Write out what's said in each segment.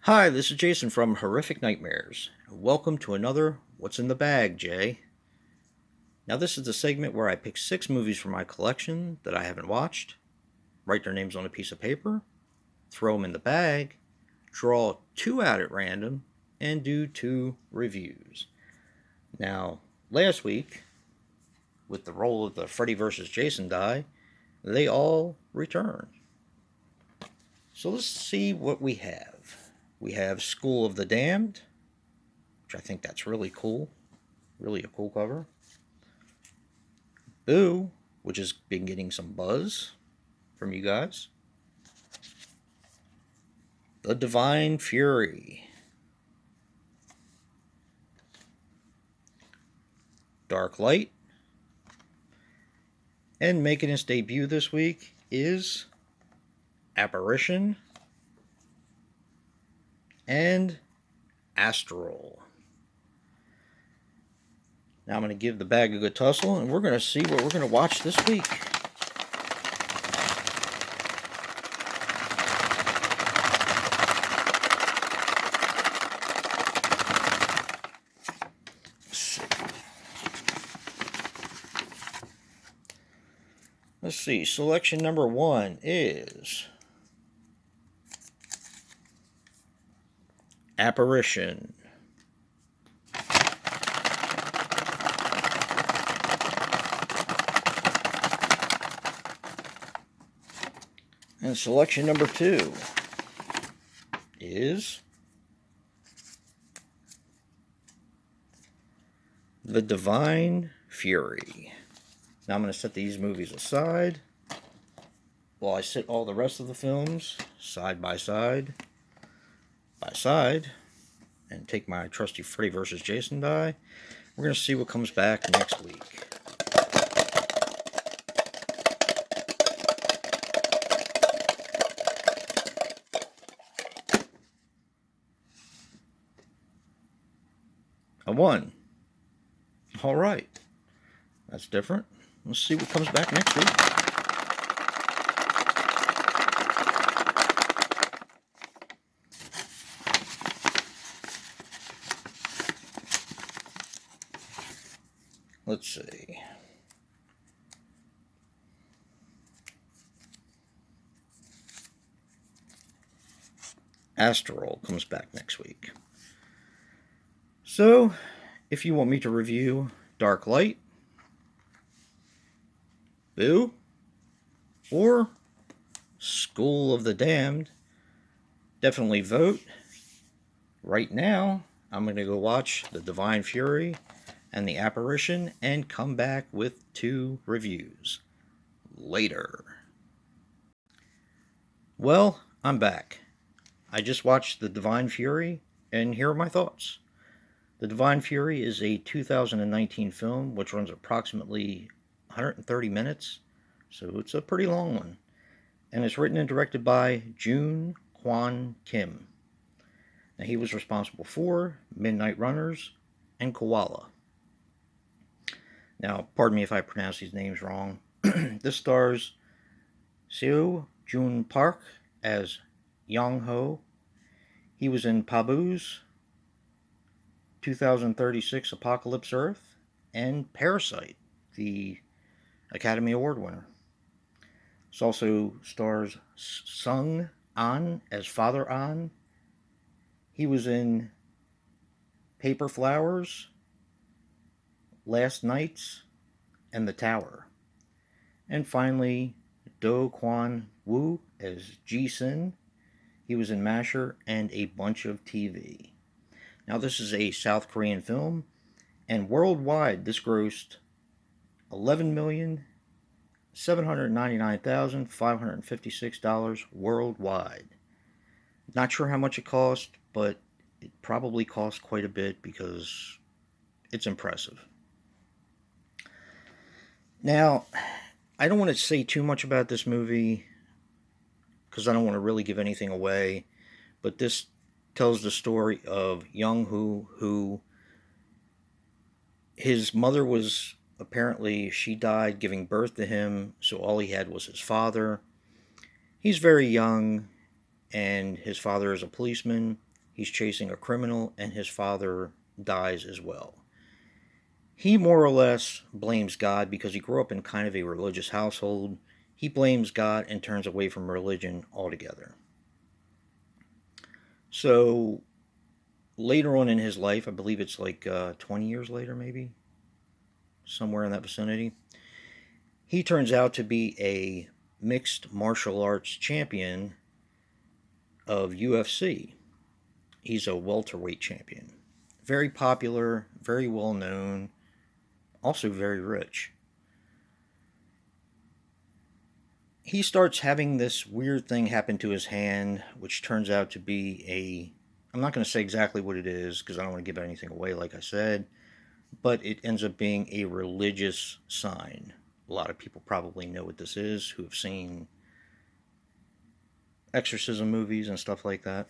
Hi, this is Jason from Horrific Nightmares. Welcome to another What's in the Bag, Jay. Now, this is the segment where I pick 6 movies from my collection that I haven't watched, write their names on a piece of paper, throw them in the bag, draw 2 out at random, and do 2 reviews. Now, last week, with the role of the Freddy vs. Jason die, they all returned. So let's see what we have. We have School of the Damned, which I think that's really cool. Really a cool cover. Boo, which has been getting some buzz from you guys. The Divine Fury. Dark Light. And making its debut this week is Apparition and Astral. Now I'm going to give the bag a good tussle, and we're going to see what we're going to watch this week. Let's see. Selection number 1 is Apparition. And selection number 2 is The Divine Fury. Now I'm going to set these movies aside while I sit all the rest of the films side by side, and take my trusty Freddy vs. Jason die. We're going to see what comes back next week. A 1. All right. That's different. Let's see what comes back next week. Let's see. Astral comes back next week. So, if you want me to review Dark Light, Boo, or School of the Damned, definitely vote. Right now, I'm going to go watch The Divine Fury and The Apparition and come back with 2 reviews. Later. Well, I'm back. I just watched The Divine Fury, and here are my thoughts. The Divine Fury is a 2019 film which runs approximately 130 minutes, so it's a pretty long one. And it's written and directed by June Kwon Kim. Now, he was responsible for Midnight Runners and Koala. Now, pardon me if I pronounce these names wrong. This stars Seo Joon Park as Young Ho. He was in Pabu's 2036 Apocalypse Earth and Parasite, the Academy Award winner. This also stars Sung An as Father An. He was in Paper Flowers, Last Nights, and The Tower. And finally, Do Kwon Woo as Ji Sin. He was in MASHER and a bunch of TV. Now, this is a South Korean film, and worldwide this grossed $11,799,556 worldwide. Not sure how much it cost, but it probably cost quite a bit because it's impressive. Now, I don't want to say too much about this movie because I don't want to really give anything away, but this tells the story of Young Hoo, who his mother was apparently, she died giving birth to him, so all he had was his father. He's very young, and his father is a policeman, He's chasing a criminal, and his father dies as well. He more or less blames God because he grew up in kind of a religious household. He blames God and turns away from religion altogether. So later on in his life, I believe it's like 20 years later, maybe, somewhere in that vicinity, he turns out to be a mixed martial arts champion of UFC. He's a welterweight champion. Very popular, very well known, also very rich. He starts having this weird thing happen to his hand, which turns out to be I'm not going to say exactly what it is because I don't want to give anything away, like I said, but it ends up being a religious sign. A lot of people probably know what this is who have seen exorcism movies and stuff like that.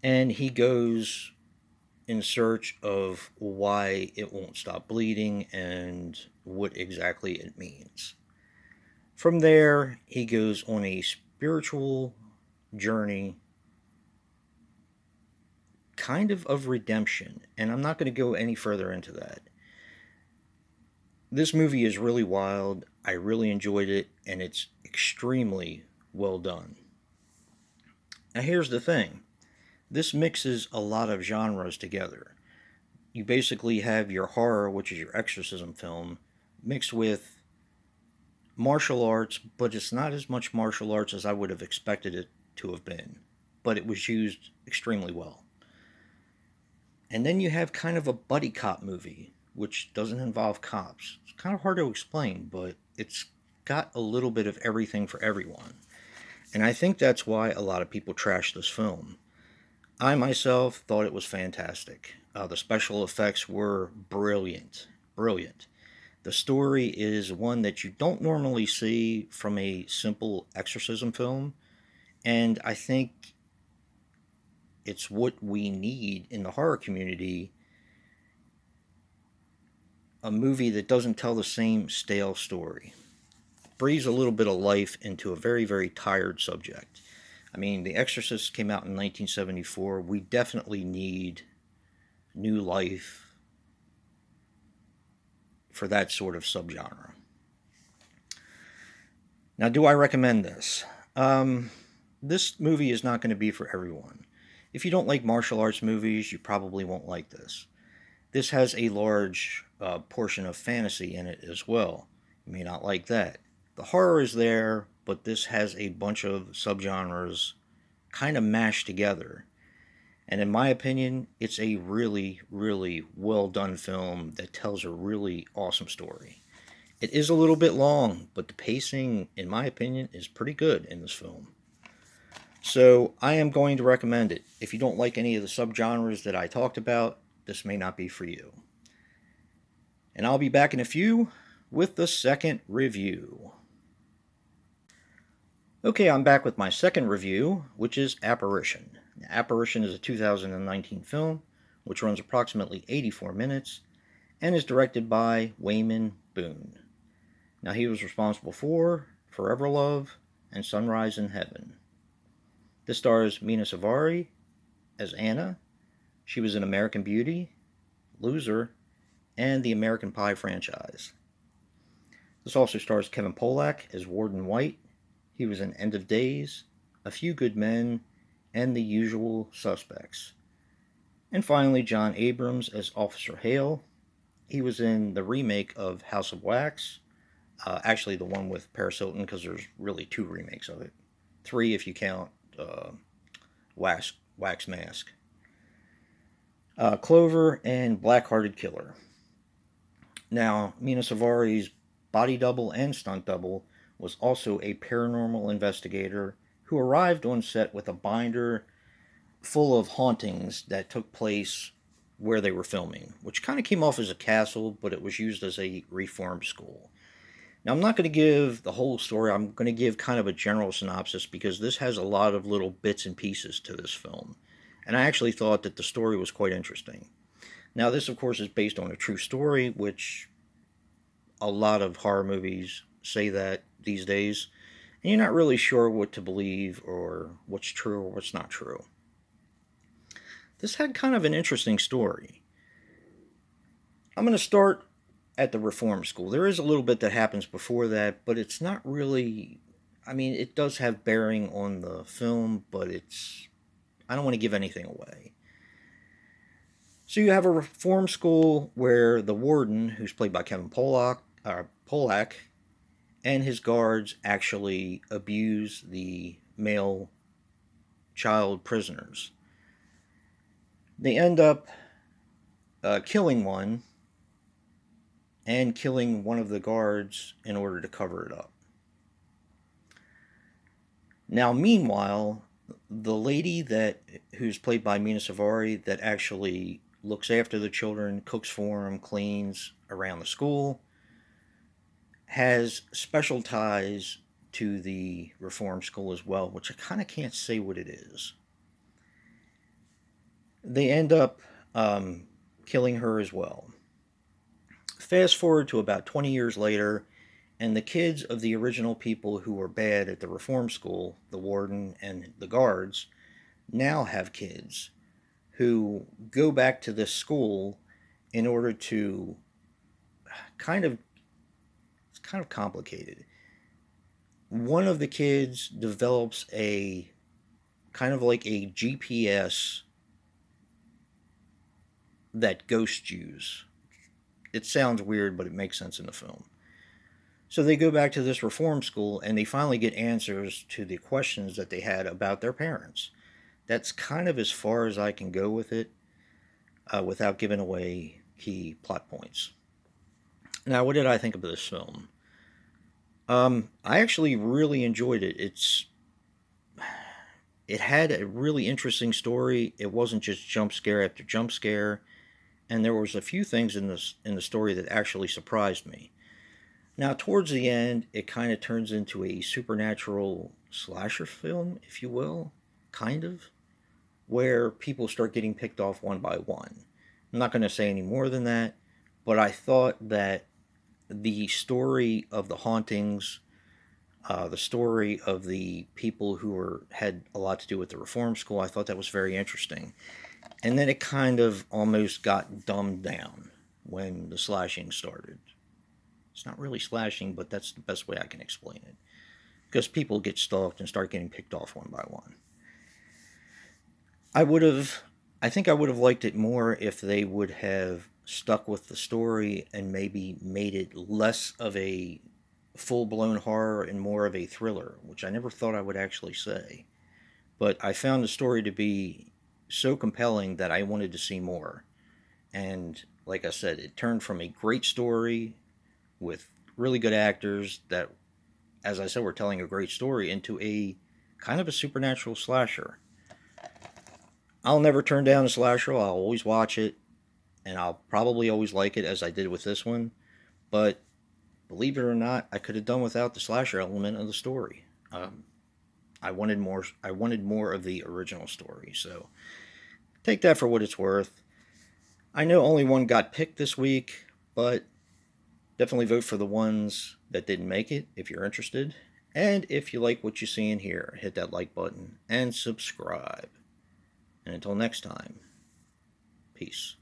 And he goes in search of why it won't stop bleeding and what exactly it means. From there, he goes on a spiritual journey, kind of redemption, and I'm not going to go any further into that. This movie is really wild. I really enjoyed it, and it's extremely well done. Now, here's the thing. This mixes a lot of genres together. You basically have your horror, which is your exorcism film, mixed with martial arts, but it's not as much martial arts as I would have expected it to have been. But it was used extremely well. And then you have kind of a buddy cop movie, which doesn't involve cops. It's kind of hard to explain, but it's got a little bit of everything for everyone. And I think that's why a lot of people trash this film. I myself thought it was fantastic. The special effects were brilliant. Brilliant. The story is one that you don't normally see from a simple exorcism film, and I think it's what we need in the horror community. A movie that doesn't tell the same stale story. Breathes a little bit of life into a very, very tired subject. I mean, The Exorcist came out in 1974. We definitely need new life for that sort of subgenre. Now, do I recommend this? This movie is not going to be for everyone. If you don't like martial arts movies, you probably won't like this. This has a large portion of fantasy in it as well. You may not like that. The horror is there, but this has a bunch of subgenres kind of mashed together. And in my opinion, it's a really, really well done film that tells a really awesome story. It is a little bit long, but the pacing, in my opinion, is pretty good in this film. So I am going to recommend it. If you don't like any of the subgenres that I talked about, this may not be for you. And I'll be back in a few with the second review. Okay, I'm back with my second review, which is Apparition. Now, Apparition is a 2019 film, which runs approximately 84 minutes, and is directed by Wayman Boone. Now, he was responsible for Forever Love and Sunrise in Heaven. This stars Mena Suvari as Anna. She was in American Beauty, Loser, and the American Pie franchise. This also stars Kevin Pollak as Warden White. He was in End of Days, A Few Good Men, and The Usual Suspects. And finally, John Abrams as Officer Hale. He was in the remake of House of Wax. Actually, the one with Paris Hilton, because there's really 2 remakes of it. 3 if you count Wax Mask. Clover, and Black-Hearted Killer. Now, Mena Suvari's body double and stunt double was also a paranormal investigator who arrived on set with a binder full of hauntings that took place where they were filming, which kind of came off as a castle, but it was used as a reform school. Now, I'm not going to give the whole story. I'm going to give kind of a general synopsis because this has a lot of little bits and pieces to this film. And I actually thought that the story was quite interesting. Now, this, of course, is based on a true story, which a lot of horror movies say that these days. and you're not really sure what to believe or what's true or what's not true. This had kind of an interesting story. I'm going to start at the reform school. There is a little bit that happens before that, but it's not really. I mean, it does have bearing on the film, but I don't want to give anything away. So you have a reform school where the warden, who's played by Kevin Pollak, and his guards actually abuse the male child prisoners. They end up killing one and killing one of the guards in order to cover it up. Now, meanwhile, the lady who's played by Mina Suvari that actually looks after the children, cooks for them, cleans around the school, has special ties to the reform school as well, which I kind of can't say what it is. They end up killing her as well. Fast forward to about 20 years later, and the kids of the original people who were bad at the reform school, the warden and the guards, now have kids who go back to this school in order to it's kind of complicated. One of the kids develops a kind of like a GPS that ghosts use. It sounds weird, but it makes sense in the film. So they go back to this reform school and they finally get answers to the questions that they had about their parents. That's kind of as far as I can go with it without giving away key plot points. Now, what did I think of this film? I actually really enjoyed it. It had a really interesting story. It wasn't just jump scare after jump scare, and there was a few things in the story that actually surprised me. Now, towards the end, it kind of turns into a supernatural slasher film, if you will, kind of, where people start getting picked off one by one. I'm not going to say any more than that, but I thought that the story of the hauntings, the story of the people who had a lot to do with the reform school, I thought that was very interesting. And then it kind of almost got dumbed down when the slashing started. It's not really slashing, but that's the best way I can explain it. Because people get stalked and start getting picked off one by one. I think I would have liked it more if they would have stuck with the story and maybe made it less of a full-blown horror and more of a thriller, which I never thought I would actually say. But I found the story to be so compelling that I wanted to see more. And like I said, it turned from a great story with really good actors that, as I said, were telling a great story into a kind of a supernatural slasher. I'll never turn down a slasher. I'll always watch it, and I'll probably always like it as I did with this one. But believe it or not, I could have done without the slasher element of the story. I wanted more. I wanted more of the original story. So take that for what it's worth. I know only one got picked this week, but definitely vote for the ones that didn't make it if you're interested. And if you like what you see in here, hit that like button and subscribe. And until next time, peace.